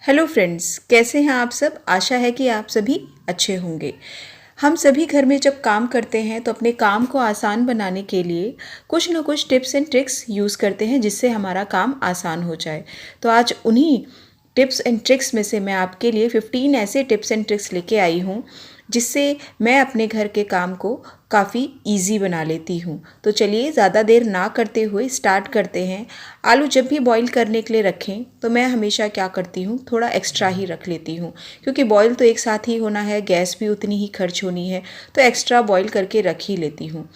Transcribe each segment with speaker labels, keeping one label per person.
Speaker 1: Hello friends, कैसे हैं आप सब। आशा है कि आप सभी अच्छे होंगे। हम सभी घर में जब काम करते हैं तो अपने काम को आसान बनाने के लिए कुछ न कुछ टिप्स एंड ट्रिक्स यूज़ करते हैं जिससे हमारा काम आसान हो जाए। तो आज उन्हीं टिप्स एंड ट्रिक्स में से मैं आपके लिए 15 ऐसे टिप्स एंड ट्रिक्स लेके आई हूँ जिससे मैं अपने घर के काम को काफ़ी इजी बना लेती हूँ। तो चलिए ज़्यादा देर ना करते हुए स्टार्ट करते हैं। आलू जब भी बॉईल करने के लिए रखें तो मैं हमेशा क्या करती हूँ, थोड़ा एक्स्ट्रा ही रख लेती हूँ, क्योंकि बॉईल तो एक साथ ही होना है, गैस भी उतनी ही खर्च होनी है, तो एक्स्ट्रा बॉईल करके रख ही लेती हूँ।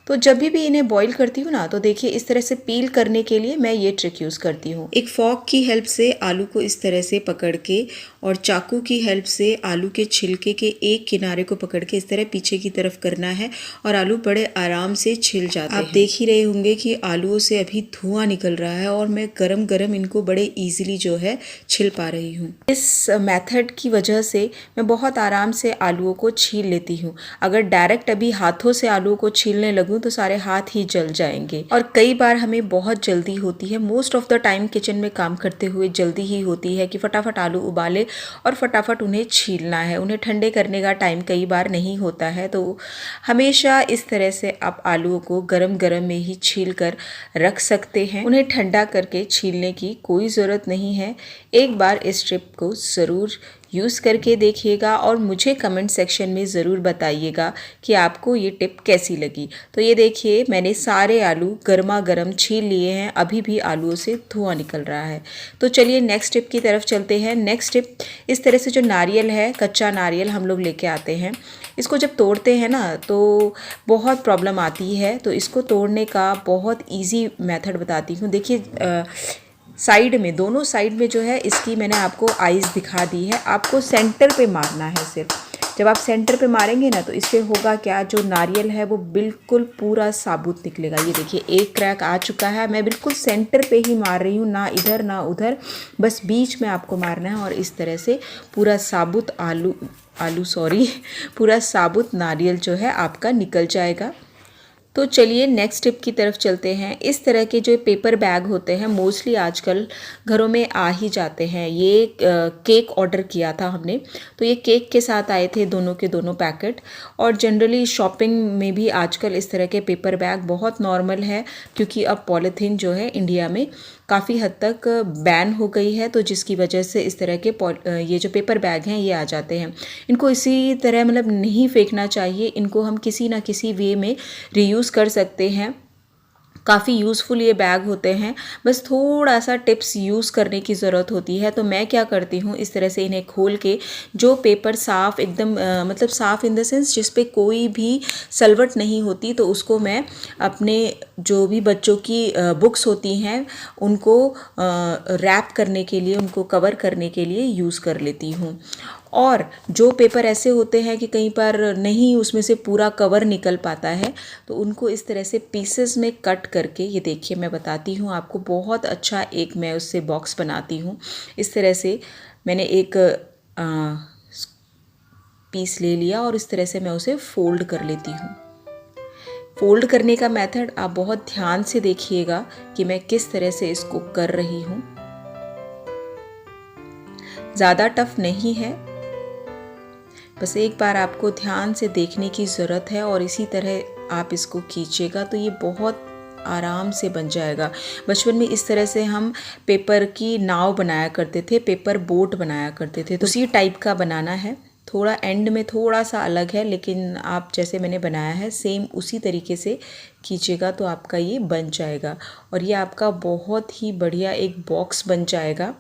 Speaker 1: तो जब भी इन्हें बॉईल करती हूँ ना, तो देखिए इस तरह से पील करने के लिए मैं ये ट्रिक यूज़ करती हूँ। एक फॉक की हेल्प से आलू को इस तरह से पकड़ के और चाकू की हेल्प से आलू के छिलके के एक किनारे को पकड़ के इस तरह पीछे की तरफ करना है और आलू बड़े आराम से छिल जाते हैं। आप देख ही रहे होंगे कि आलूओं से अभी धुआं निकल रहा है और मैं गरम गरम इनको बड़े इजीली जो है छिल पा रही हूँ। इस मेथड की वजह से मैं बहुत आराम से आलूओं को छील लेती हूँ। अगर डायरेक्ट अभी हाथों से आलूओं को छीलने लगूँ तो सारे हाथ ही जल जाएंगे। और कई बार हमें बहुत जल्दी होती है, most of the time kitchen में काम करते हुए जल्दी ही होती है कि फटाफट आलू उबाले और फटाफट उन्हें छीलना है। उन्हें ठंडे करने का टाइम कई बार नहीं होता है। तो हमेशा इस तरह से आप आलूओं को गरम गरम में ही छील कर रख सकते हैं। उन्हें ठंडा करके छीलने की कोई ज़रूरत नहीं है। एक बार इस ट्रिप को ज़रूर यूज़ करके देखिएगा और मुझे कमेंट सेक्शन में ज़रूर बताइएगा कि आपको ये टिप कैसी लगी। तो ये देखिए मैंने सारे आलू गर्मा गर्म छील लिए हैं, अभी भी आलूओं से धुआं निकल रहा है। तो चलिए नेक्स्ट टिप की तरफ चलते हैं। नेक्स्ट टिप, इस तरह से जो नारियल है, कच्चा नारियल हम लोग लेके आते हैं। इसको जब तोड़ते हैं ना तो बहुत प्रॉब्लम आती है, तो इसको तोड़ने का बहुत ईजी मेथड बताती हूँ। देखिए साइड में, दोनों साइड में जो है इसकी मैंने आपको आइज़ दिखा दी है। आपको सेंटर पे मारना है सिर्फ। जब आप सेंटर पे मारेंगे ना तो इससे होगा क्या, जो नारियल है वो बिल्कुल पूरा साबुत निकलेगा। ये देखिए एक क्रैक आ चुका है। मैं बिल्कुल सेंटर पे ही मार रही हूँ, ना इधर ना उधर, बस बीच में आपको मारना है और इस तरह से पूरा साबुत पूरा साबुत नारियल जो है आपका निकल जाएगा। तो चलिए नेक्स्ट टिप की तरफ चलते हैं। इस तरह के जो पेपर बैग होते हैं मोस्टली आजकल घरों में आ ही जाते हैं। ये केक ऑर्डर किया था हमने, तो ये केक के साथ आए थे दोनों के दोनों पैकेट। और जनरली शॉपिंग में भी आजकल इस तरह के पेपर बैग बहुत नॉर्मल है, क्योंकि अब पॉलीथीन जो है इंडिया में काफ़ी हद तक बैन हो गई है। तो जिसकी वजह से इस तरह के ये जो पेपर बैग हैं ये आ जाते हैं। इनको इसी तरह मतलब नहीं फेंकना चाहिए, इनको हम किसी ना किसी वे में रीयूज़ कर सकते हैं। काफ़ी यूज़फुल ये बैग होते हैं, बस थोड़ा सा टिप्स यूज़ करने की ज़रूरत होती है। तो मैं क्या करती हूँ, इस तरह से इन्हें खोल के जो पेपर साफ़ एकदम मतलब साफ़ इन द सेंस जिस पे कोई भी सलवट नहीं होती, तो उसको मैं अपने जो भी बच्चों की बुक्स होती हैं उनको रैप करने के लिए, उनको कवर करने के लिए यूज़ कर लेती हूँ। और जो पेपर ऐसे होते हैं कि कहीं पर नहीं उसमें से पूरा कवर निकल पाता है, तो उनको इस तरह से पीसेस में कट करके, ये देखिए मैं बताती हूँ आपको, बहुत अच्छा एक मैं उससे बॉक्स बनाती हूँ। इस तरह से मैंने एक पीस ले लिया और इस तरह से मैं उसे फोल्ड कर लेती हूँ। फोल्ड करने का मेथड आप बहुत ध्यान से देखिएगा कि मैं किस तरह से इसको कर रही हूँ। ज़्यादा टफ नहीं है, बस एक बार आपको ध्यान से देखने की ज़रूरत है और इसी तरह आप इसको खींचेगा तो ये बहुत आराम से बन जाएगा। बचपन में इस तरह से हम पेपर की नाव बनाया करते थे, पेपर बोट बनाया करते थे। तो उसी टाइप का बनाना है, थोड़ा एंड में थोड़ा सा अलग है, लेकिन आप जैसे मैंने बनाया है सेम उसी तरीके से खींचेगा तो आपका ये बन जाएगा। और ये आपका बहुत ही बढ़िया एक बॉक्स बन जाएगा,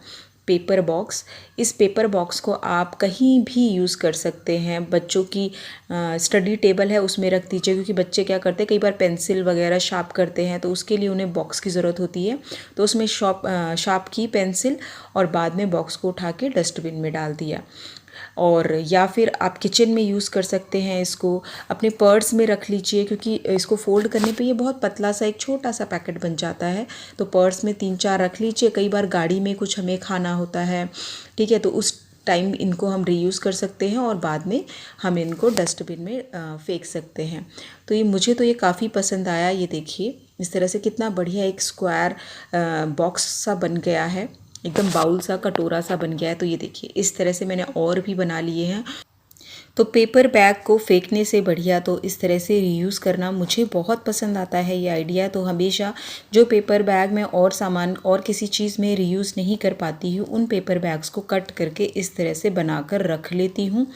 Speaker 1: पेपर बॉक्स। इस पेपर बॉक्स को आप कहीं भी यूज़ कर सकते हैं। बच्चों की स्टडी टेबल है उसमें रख दीजिए, क्योंकि बच्चे क्या करते हैं, कई बार पेंसिल वगैरह शार्प करते हैं, तो उसके लिए उन्हें बॉक्स की ज़रूरत होती है। तो उसमें शार्प की पेंसिल और बाद में बॉक्स को उठा के डस्टबिन में डाल दिया। और या फिर आप किचन में यूज़ कर सकते हैं, इसको अपने पर्स में रख लीजिए, क्योंकि इसको फोल्ड करने पे ये बहुत पतला सा एक छोटा सा पैकेट बन जाता है। तो पर्स में 3-4 रख लीजिए। कई बार गाड़ी में कुछ हमें खाना होता है, ठीक है, तो उस टाइम इनको हम रीयूज़ कर सकते हैं और बाद में हम इनको डस्टबिन में फेंक सकते हैं। तो मुझे तो ये काफ़ी पसंद आया। ये देखिए इस तरह से कितना बढ़िया एक स्क्वायर बॉक्स सा बन गया है। एकदम बाउल सा कटोरा सा बन गया है। तो ये देखिए इस तरह से मैंने और भी बना लिए हैं। तो पेपर बैग को फेंकने से बढ़िया तो इस तरह से रीयूज़ करना मुझे बहुत पसंद आता है ये आइडिया। तो हमेशा जो पेपर बैग में और सामान और किसी चीज़ में रीयूज़ नहीं कर पाती हूँ उन पेपर बैग्स को कट करके इस तरह से बनाकर रख लेती हूँ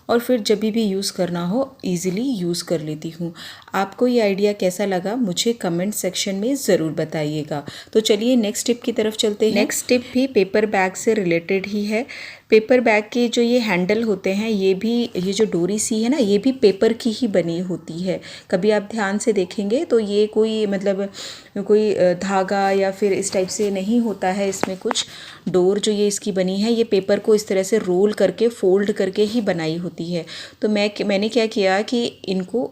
Speaker 1: और फिर जब भी यूज़ करना हो ईज़िली यूज़ कर लेती हूँ। आपको ये आइडिया कैसा लगा मुझे कमेंट सेक्शन में ज़रूर बताइएगा। तो चलिए नेक्स्ट टिप की तरफ चलते हैं। नेक्स्ट टिप भी पेपर बैग से रिलेटेड ही है। पेपर बैग के जो ये हैंडल होते हैं ये जो डोरी सी है ना ये भी पेपर की ही बनी होती है। कभी आप ध्यान से देखेंगे तो ये कोई मतलब कोई धागा या फिर इस टाइप से नहीं होता है। इसमें कुछ डोर जो ये इसकी बनी है ये पेपर को इस तरह से रोल करके फोल्ड करके ही बनाई होती है। तो मैंने क्या किया कि इनको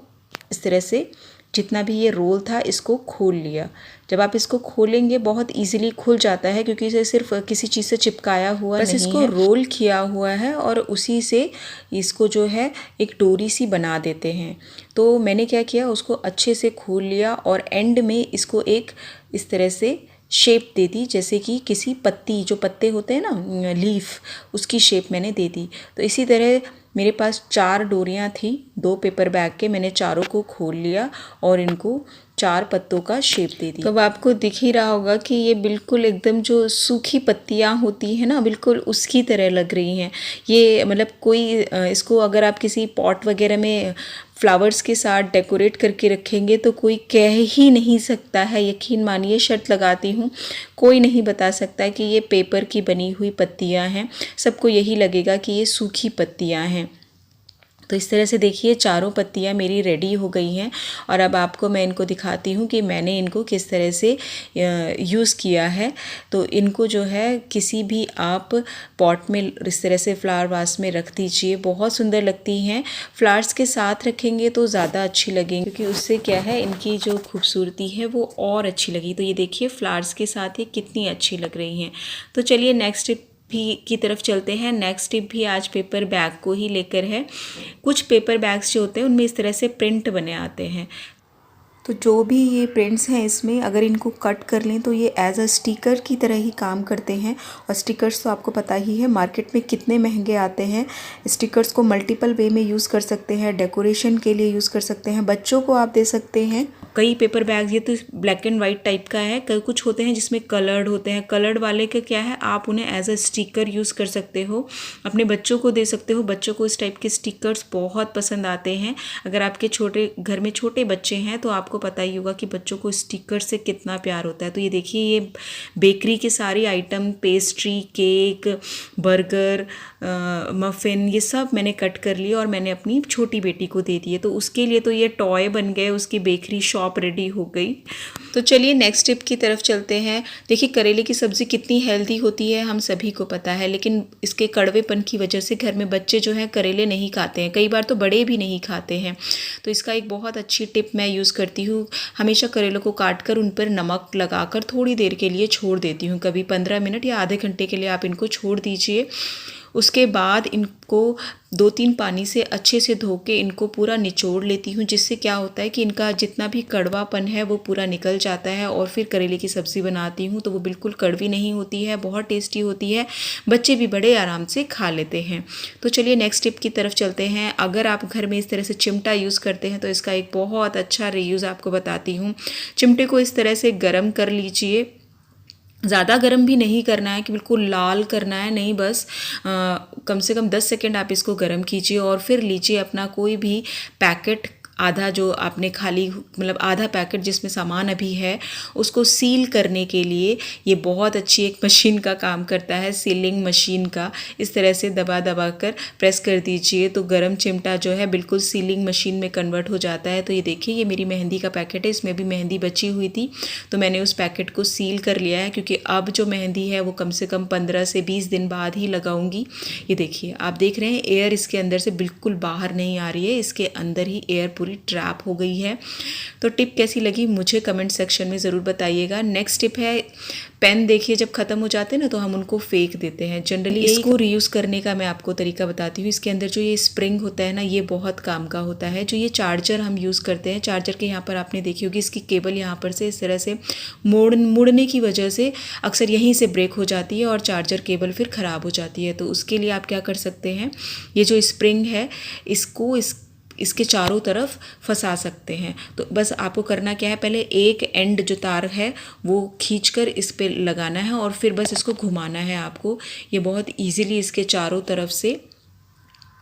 Speaker 1: इस तरह से जितना भी ये रोल था इसको खोल लिया। जब आप इसको खोलेंगे बहुत इजीली खुल जाता है क्योंकि इसे सिर्फ किसी चीज़ से चिपकाया हुआ नहीं है, इसको रोल किया हुआ है और उसी से इसको जो है एक डोरी सी बना देते हैं। तो मैंने क्या किया उसको अच्छे से खोल लिया और एंड में इसको एक इस तरह से शेप दे दी जैसे कि किसी पत्ती जो पत्ते होते हैं ना लीफ उसकी शेप मैंने दे दी। तो इसी तरह मेरे पास 4 डोरियां थी 2 पेपर बैग के, मैंने चारों को खोल लिया और इनको 4 पत्तों का शेप दे दी। तो अब आपको दिख ही रहा होगा कि ये बिल्कुल एकदम जो सूखी पत्तियां होती हैं ना बिल्कुल उसकी तरह लग रही हैं। ये मतलब कोई इसको अगर आप किसी पॉट वगैरह में फ्लावर्स के साथ डेकोरेट करके रखेंगे तो कोई कह ही नहीं सकता है, यकीन मानिए शर्त लगाती हूँ कोई नहीं बता सकता कि ये पेपर की बनी हुई पत्तियाँ हैं। सबको यही लगेगा कि ये सूखी पत्तियाँ हैं। तो इस तरह से देखिए चारों पत्तियाँ मेरी रेडी हो गई हैं और अब आपको मैं इनको दिखाती हूँ कि मैंने इनको किस तरह से यूज़ किया है। तो इनको जो है किसी भी आप पॉट में इस तरह से फ्लावर वास में रख दीजिए, बहुत सुंदर लगती हैं। फ्लावर्स के साथ रखेंगे तो ज़्यादा अच्छी लगेंगी क्योंकि उससे क्या है इनकी जो खूबसूरती है वो और अच्छी लगी। तो ये देखिए फ्लावर्स के साथ ये कितनी अच्छी लग रही हैं। तो चलिए नेक्स्ट भी की तरफ चलते हैं। नेक्स्ट टिप भी आज पेपर बैग को ही लेकर है। कुछ पेपर बैग्स जो होते हैं उनमें इस तरह से प्रिंट बने आते हैं। तो जो भी ये प्रिंट्स हैं इसमें अगर इनको कट कर लें तो ये एज अ स्टिकर की तरह ही काम करते हैं। और स्टिकर्स तो आपको पता ही है मार्केट में कितने महंगे आते हैं। स्टिकर्स को मल्टीपल वे में यूज़ कर सकते हैं, डेकोरेशन के लिए यूज़ कर सकते हैं, बच्चों को आप दे सकते हैं। कई पेपर बैग ये तो ब्लैक एंड वाइट टाइप का है, कई कुछ होते हैं जिसमें कलर्ड होते हैं। कलर्ड वाले का क्या है आप उन्हें एज अ स्टिकर यूज़ कर सकते हो, अपने बच्चों को दे सकते हो। बच्चों को इस टाइप के स्टिकर्स बहुत पसंद आते हैं। अगर आपके घर में छोटे बच्चे हैं तो आपको पता ही होगा कि बच्चों को स्टिकर से कितना प्यार होता है। तो ये देखिए ये बेकरी के सारे item, pastry, cake, burger, muffin, ये सब मैंने कट कर लिए और मैंने अपनी छोटी बेटी को दे दिए। तो उसके लिए तो ये टॉय बन गए, उसकी बेकरी शॉप रेडी हो गई। तो चलिए नेक्स्ट टिप की तरफ चलते हैं। देखिए करेले की सब्ज़ी कितनी हेल्दी होती है हम सभी को पता है, लेकिन इसके कड़वेपन की वजह से घर में बच्चे जो हैं करेले नहीं खाते हैं, कई बार तो बड़े भी नहीं खाते हैं। तो इसका एक बहुत अच्छी टिप मैं यूज़ करती हूँ। हमेशा करेलों को काट कर उन पर नमक लगाकर थोड़ी देर के लिए छोड़ देती हूँ, कभी 15 मिनट या आधे घंटे के लिए आप इनको छोड़ दीजिए। उसके बाद इनको 2-3 पानी से अच्छे से धो के इनको पूरा निचोड़ लेती हूँ, जिससे क्या होता है कि इनका जितना भी कड़वापन है वो पूरा निकल जाता है। और फिर करेले की सब्ज़ी बनाती हूँ तो वो बिल्कुल कड़वी नहीं होती है, बहुत टेस्टी होती है, बच्चे भी बड़े आराम से खा लेते हैं। तो चलिए नेक्स्ट टिप की तरफ चलते हैं। अगर आप घर में इस तरह से चिमटा यूज़ करते हैं तो इसका एक बहुत अच्छा रीयूज़ आपको बताती हूँ। चिमटे को इस तरह से गर्म कर लीजिए, ज़्यादा गर्म भी नहीं करना है कि बिल्कुल लाल करना है, नहीं, बस कम से कम 10 सेकेंड आप इसको गर्म कीजिए और फिर लीजिए अपना कोई भी पैकेट, आधा जो आपने खाली मतलब आधा पैकेट जिसमें सामान अभी है उसको सील करने के लिए ये बहुत अच्छी एक मशीन का काम करता है, सीलिंग मशीन का। इस तरह से दबा दबा कर प्रेस कर दीजिए तो गरम चिमटा जो है बिल्कुल सीलिंग मशीन में कन्वर्ट हो जाता है। तो ये देखिए ये मेरी मेहंदी का पैकेट है, इसमें भी मेहंदी बची हुई थी तो मैंने उस पैकेट को सील कर लिया है, क्योंकि अब जो मेहंदी है वो कम से कम 15 से 20 दिन बाद ही लगाऊंगी। ये देखिए आप देख रहे हैं एयर इसके अंदर से बिल्कुल बाहर नहीं आ रही है, इसके अंदर ही एयर पूरी पूरी ट्रैप हो गई है। तो टिप कैसी लगी मुझे कमेंट सेक्शन में ज़रूर बताइएगा। नेक्स्ट टिप है, पेन देखिए जब ख़त्म हो जाते हैं ना तो हम उनको फेंक देते हैं। जनरली इसको रीयूज़ करने का मैं आपको तरीका बताती हूँ। इसके अंदर जो ये स्प्रिंग होता है ना, ये बहुत काम का होता है। जो ये चार्जर हम यूज़ करते हैं, चार्जर के यहाँ पर आपने देखी होगी इसकी केबल यहाँ पर से इस तरह से मुड़ने की वजह से अक्सर यहीं से ब्रेक हो जाती है और चार्जर केबल फिर ख़राब हो जाती है। तो उसके लिए आप क्या कर सकते हैं, ये जो स्प्रिंग है इसको इसके चारों तरफ फंसा सकते हैं। तो बस आपको करना क्या है, पहले एक एंड जो तार है वो खींचकर इस पे लगाना है और फिर बस इसको घुमाना है आपको। ये बहुत इजीली इसके चारों तरफ से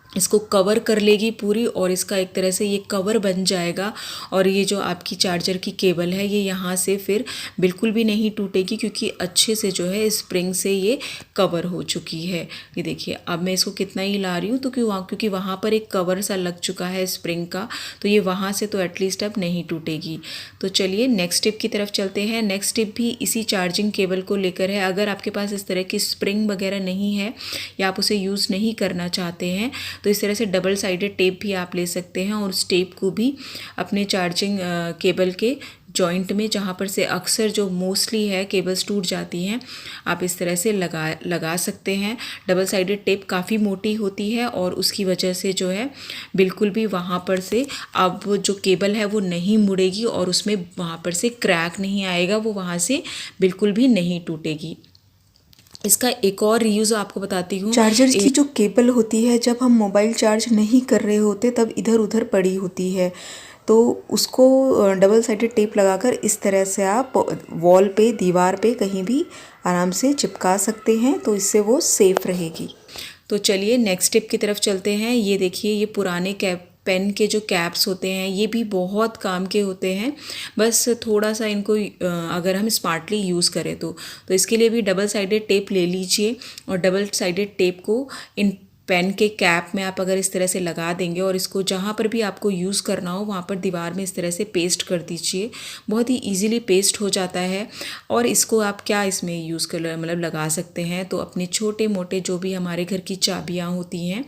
Speaker 1: इसको कवर कर लेगी पूरी और इसका एक तरह से ये कवर बन जाएगा। और ये जो आपकी चार्जर की केबल है ये यहाँ से फिर बिल्कुल भी नहीं टूटेगी, क्योंकि अच्छे से जो है स्प्रिंग से ये कवर हो चुकी है। ये देखिए अब मैं इसको कितना ही ला रही हूँ तो क्योंकि वहाँ पर एक कवर सा लग चुका है स्प्रिंग का, तो ये वहाँ से तो एटलीस्ट अब नहीं टूटेगी। तो चलिए नेक्स्ट टिप की तरफ चलते हैं। नेक्स्ट टिप भी इसी चार्जिंग केबल को लेकर है। अगर आपके पास इस तरह की स्प्रिंग वगैरह नहीं है या आप उसे यूज़ नहीं करना चाहते हैं तो इस तरह से डबल साइडेड टेप भी आप ले सकते हैं और उस टेप को भी अपने चार्जिंग केबल के जॉइंट में, जहाँ पर से अक्सर जो मोस्टली है केबल्स टूट जाती हैं, आप इस तरह से लगा सकते हैं। डबल साइडेड टेप काफ़ी मोटी होती है और उसकी वजह से जो है बिल्कुल भी वहाँ पर से अब जो केबल है वो नहीं मुड़ेगी और उसमें वहाँ पर से क्रैक नहीं आएगा, वो वहाँ से बिल्कुल भी नहीं टूटेगी। इसका एक और रीयूज़ आपको बताती हूँ।
Speaker 2: चार्जर की जो केबल होती है, जब हम मोबाइल चार्ज नहीं कर रहे होते तब इधर उधर पड़ी होती है, तो उसको डबल साइडेड टेप लगाकर इस तरह से आप वॉल पे, दीवार पे कहीं भी आराम से चिपका सकते हैं, तो इससे वो सेफ रहेगी।
Speaker 1: तो चलिए नेक्स्ट टिप की तरफ चलते हैं। ये देखिए ये पुराने पेन के जो कैप्स होते हैं ये भी बहुत काम के होते हैं, बस थोड़ा सा इनको अगर हम स्मार्टली यूज़ करें तो इसके लिए भी डबल साइडेड टेप ले लीजिए और डबल साइडेड टेप को इन पेन के कैप में आप अगर इस तरह से लगा देंगे और इसको जहाँ पर भी आपको यूज़ करना हो वहाँ पर दीवार में इस तरह से पेस्ट कर दीजिए। बहुत ही इजीली पेस्ट हो जाता है और इसको आप क्या इसमें यूज़ कर मतलब लगा सकते हैं, तो अपने छोटे मोटे जो भी हमारे घर की चाबियाँ होती हैं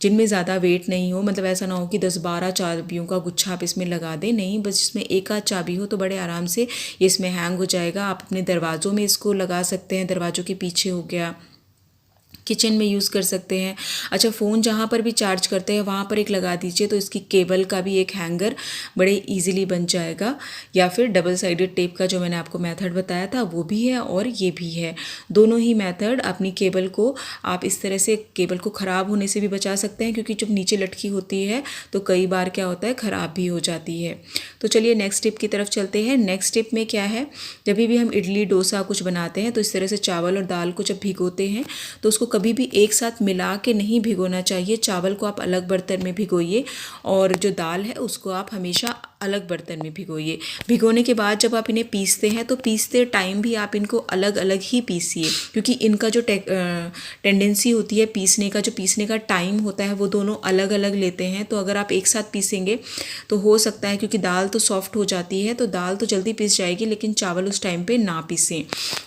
Speaker 1: जिनमें ज़्यादा वेट नहीं हो, मतलब ऐसा ना हो कि 10-12 चाबियों का गुच्छा आप इसमें लगा दें, नहीं, बस इसमें एक आध चाबी हो तो बड़े आराम से ये इसमें हैंग हो जाएगा। आप अपने दरवाज़ों में इसको लगा सकते हैं, दरवाज़ों के पीछे हो गया, किचन में यूज़ कर सकते हैं। अच्छा, फ़ोन जहाँ पर भी चार्ज करते हैं वहाँ पर एक लगा दीजिए तो इसकी केबल का भी एक हैंगर बड़े इजीली बन जाएगा। या फिर डबल साइडेड टेप का जो मैंने आपको मेथड बताया था वो भी है और ये भी है। दोनों ही मेथड अपनी केबल को आप इस तरह से केबल को ख़राब होने से भी बचा सकते हैं, क्योंकि जब नीचे लटकी होती है तो कई बार क्या होता है ख़राब भी हो जाती है। तो चलिए नेक्स्ट टिप की तरफ चलते हैं। नेक्स्ट टिप में क्या है, जब भी हम इडली डोसा कुछ बनाते हैं तो इस तरह से चावल और दाल को जब भिगोते हैं तो उसको कभी भी एक साथ मिला के नहीं भिगोना चाहिए। चावल को आप अलग बर्तन में भिगोइए और जो दाल है उसको आप हमेशा अलग बर्तन में भिगोइए। भिगोने के बाद जब आप इन्हें पीसते हैं तो पीसते टाइम भी आप इनको अलग अलग ही पीसिए, क्योंकि इनका जो टेंडेंसी होती है पीसने का टाइम होता है वो दोनों अलग अलग लेते हैं। तो अगर आप एक साथ पीसेंगे तो हो सकता है, क्योंकि दाल तो सॉफ्ट हो जाती है तो दाल तो जल्दी पीस जाएगी लेकिन चावल उस टाइम पे ना पीसें।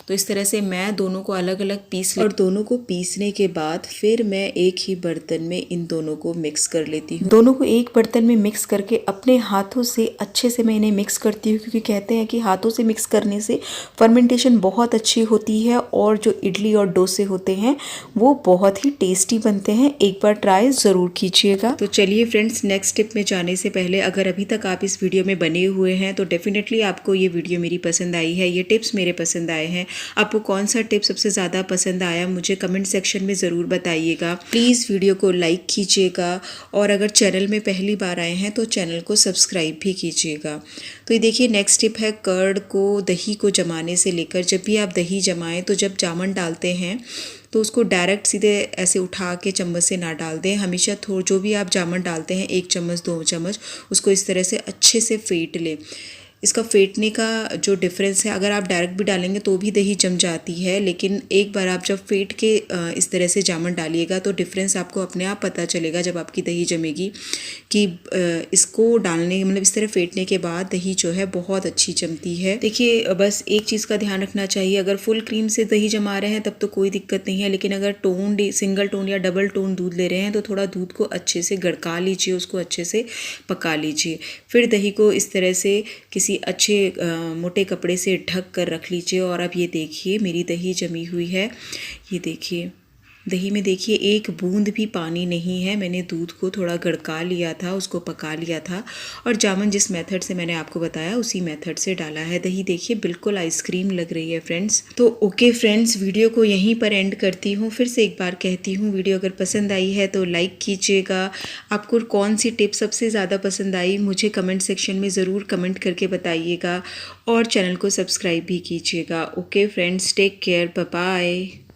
Speaker 1: तो इस तरह से मैं दोनों को अलग अलग पीस और दोनों को पीसने के बाद फिर मैं एक ही बर्तन में इन दोनों को मिक्स कर लेती हूँ।
Speaker 2: दोनों को एक बर्तन में मिक्स करके अपने हाथों से अच्छे से मैं इन्हें मिक्स करती हूँ, क्योंकि कहते हैं कि हाथों से मिक्स करने से फर्मेंटेशन बहुत अच्छी होती है और जो इडली और डोसे होते हैं वो बहुत ही टेस्टी बनते हैं। एक बार ट्राई ज़रूर कीजिएगा।
Speaker 1: तो चलिए फ्रेंड्स, नेक्स्ट टिप में जाने से पहले अगर अभी तक आप इस वीडियो में बने हुए हैं तो डेफिनेटली आपको ये वीडियो मेरी पसंद आई है, ये टिप्स मेरे पसंद आए हैं। आपको कौन सा टिप सबसे ज़्यादा पसंद आया मुझे कमेंट सेक्शन में ज़रूर बताइएगा। प्लीज़ वीडियो को लाइक कीजिएगा और अगर चैनल में पहली बार आए हैं तो चैनल को सब्सक्राइब भी कीजिएगा। तो ये देखिए नेक्स्ट टिप है, कर्ड को, दही को जमाने से लेकर, जब भी आप दही जमाएं तो जब जामन डालते हैं तो उसको डायरेक्ट सीधे ऐसे उठा के चम्मच से ना डाल दें। हमेशा जो भी आप जामन डालते हैं 1 चम्मच 2 चम्मच उसको इस तरह से अच्छे से फेंट लें। इसका फेंटने का जो डिफरेंस है, अगर आप डायरेक्ट भी डालेंगे तो भी दही जम जाती है, लेकिन एक बार आप जब फेंट के इस तरह से जामन डालिएगा तो डिफरेंस आपको अपने आप पता चलेगा जब आपकी दही जमेगी कि इसको डालने मतलब इस तरह फेंटने के बाद दही जो है बहुत अच्छी जमती है। देखिए बस एक चीज़ का ध्यान रखना चाहिए, अगर फुल क्रीम से दही जमा रहे हैं तब तो कोई दिक्कत नहीं है, लेकिन अगर सिंगल टोन या डबल टोन दूध ले रहे हैं तो थोड़ा दूध को अच्छे से गड़का लीजिए, उसको अच्छे से पका लीजिए। फिर दही को इस तरह से किसी अच्छे मोटे कपड़े से ढक कर रख लीजिए। और अब ये देखिए मेरी दही जमी हुई है, ये देखिए दही में देखिए एक बूंद भी पानी नहीं है। मैंने दूध को थोड़ा गड़का लिया था, उसको पका लिया था और जामुन जिस मेथड से मैंने आपको बताया उसी मेथड से डाला है। दही देखिए बिल्कुल आइसक्रीम लग रही है फ्रेंड्स। तो ओके फ्रेंड्स, वीडियो को यहीं पर एंड करती हूँ। फिर से एक बार कहती हूँ, वीडियो अगर पसंद आई है तो लाइक कीजिएगा। आपको कौन सी टिप सबसे ज़्यादा पसंद आई मुझे कमेंट सेक्शन में ज़रूर कमेंट करके बताइएगा और चैनल को सब्सक्राइब भी कीजिएगा। Okay friends, take care, bye bye.